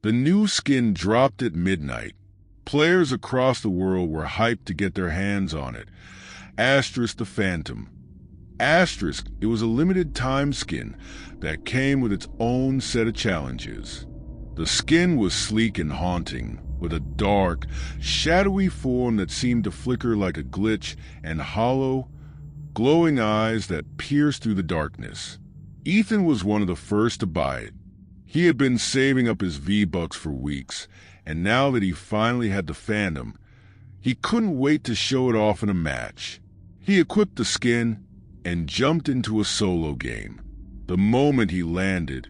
The new skin dropped at midnight. Players across the world were hyped to get their hands on it. Asterisk the Phantom. Asterisk, it was a limited time skin that came with its own set of challenges. The skin was sleek and haunting, with a dark, shadowy form that seemed to flicker like a glitch and hollow, glowing eyes that pierced through the darkness. Ethan was one of the first to buy it. He had been saving up his V-Bucks for weeks, and now that he finally had the Phantom, he couldn't wait to show it off in a match. He equipped the skin and jumped into a solo game. The moment he landed,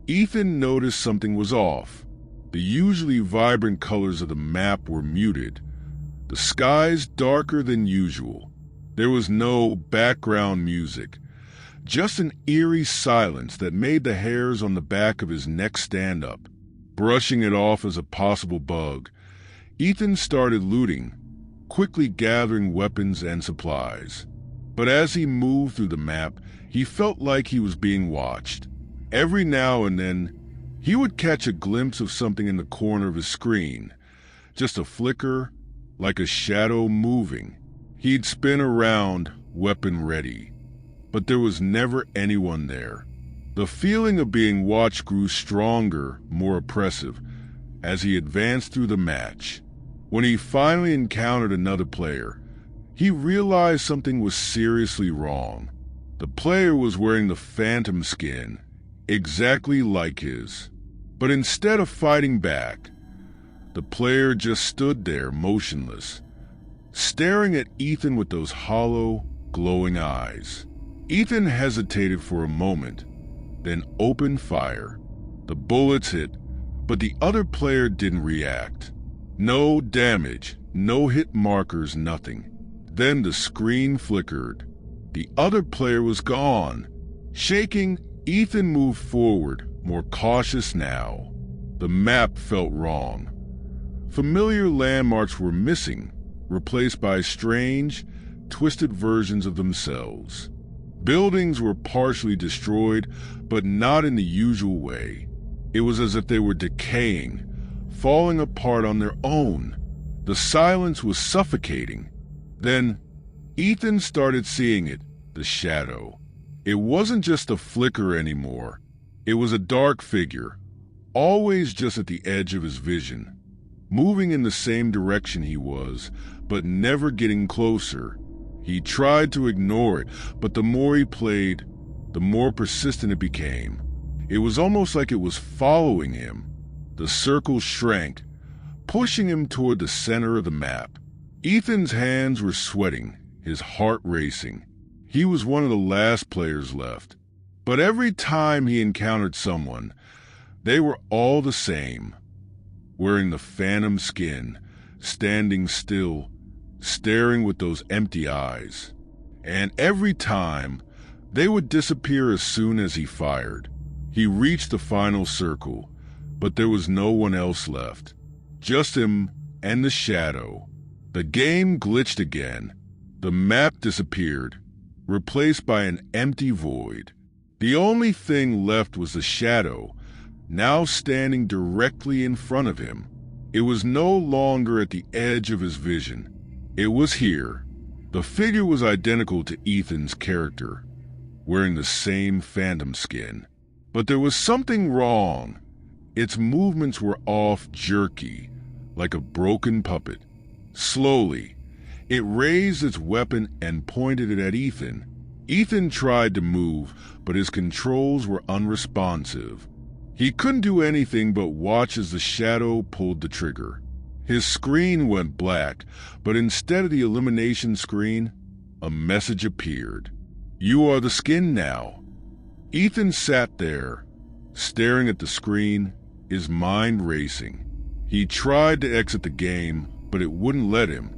Ethan noticed something was off. The usually vibrant colors of the map were muted, the skies darker than usual. There was no background music, just an eerie silence that made the hairs on the back of his neck stand up. Brushing it off as a possible bug, Ethan started looting, quickly gathering weapons and supplies. But as he moved through the map, he felt like he was being watched. Every now and then, he would catch a glimpse of something in the corner of his screen, just a flicker, like a shadow moving. He'd spin around, weapon ready, but there was never anyone there. The feeling of being watched grew stronger, more oppressive, as he advanced through the match. When he finally encountered another player, he realized something was seriously wrong. The player was wearing the Phantom skin, exactly like his. But instead of fighting back, the player just stood there motionless, staring at Ethan with those hollow, glowing eyes. Ethan hesitated for a moment, then opened fire. The bullets hit, but the other player didn't react. No damage, no hit markers, nothing. Then the screen flickered. The other player was gone. Shaking, Ethan moved forward, more cautious now. The map felt wrong. Familiar landmarks were missing, replaced by strange, twisted versions of themselves. Buildings were partially destroyed, but not in the usual way. It was as if they were decaying, falling apart on their own. The silence was suffocating. Then, Ethan started seeing it, the shadow. It wasn't just a flicker anymore. It was a dark figure, always just at the edge of his vision, moving in the same direction he was, but never getting closer. He tried to ignore it, but the more he played, the more persistent it became. It was almost like it was following him. The circle shrank, pushing him toward the center of the map. Ethan's hands were sweating, his heart racing. He was one of the last players left. But every time he encountered someone, they were all the same, wearing the Phantom skin, standing still, staring with those empty eyes. And every time, they would disappear as soon as he fired. He reached the final circle, but there was no one else left. Just him and the shadow. The game glitched again. The map disappeared, replaced by an empty void. The only thing left was the shadow, now standing directly in front of him. It was no longer at the edge of his vision. It was here. The figure was identical to Ethan's character, wearing the same Phantom skin. But there was something wrong. Its movements were off, jerky, like a broken puppet. Slowly, it raised its weapon and pointed it at Ethan. Ethan tried to move, but his controls were unresponsive. He couldn't do anything but watch as the shadow pulled the trigger. His screen went black, but instead of the elimination screen, a message appeared. "You are the skin now." Ethan sat there, staring at the screen, his mind racing. He tried to exit the game, but it wouldn't let him.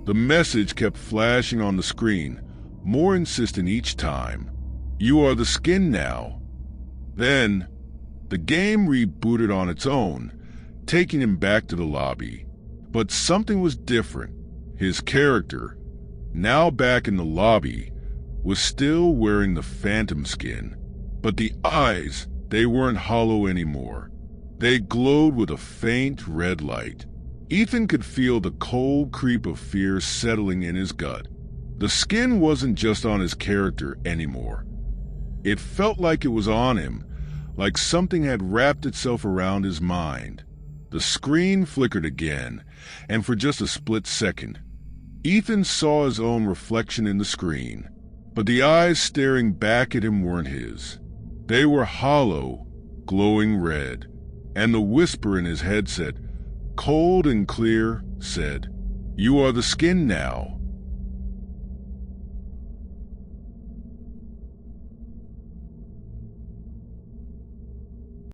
The message kept flashing on the screen, more insistent each time. "You are the skin now." Then, the game rebooted on its own, taking him back to the lobby. But something was different. His character, now back in the lobby, was still wearing the Phantom skin. But the eyes, they weren't hollow anymore. They glowed with a faint red light. Ethan could feel the cold creep of fear settling in his gut. The skin wasn't just on his character anymore. It felt like it was on him, like something had wrapped itself around his mind. The screen flickered again, and for just a split second, Ethan saw his own reflection in the screen, but the eyes staring back at him weren't his. They were hollow, glowing red, and the whisper in his headset, cold and clear, said, "You are the skin now.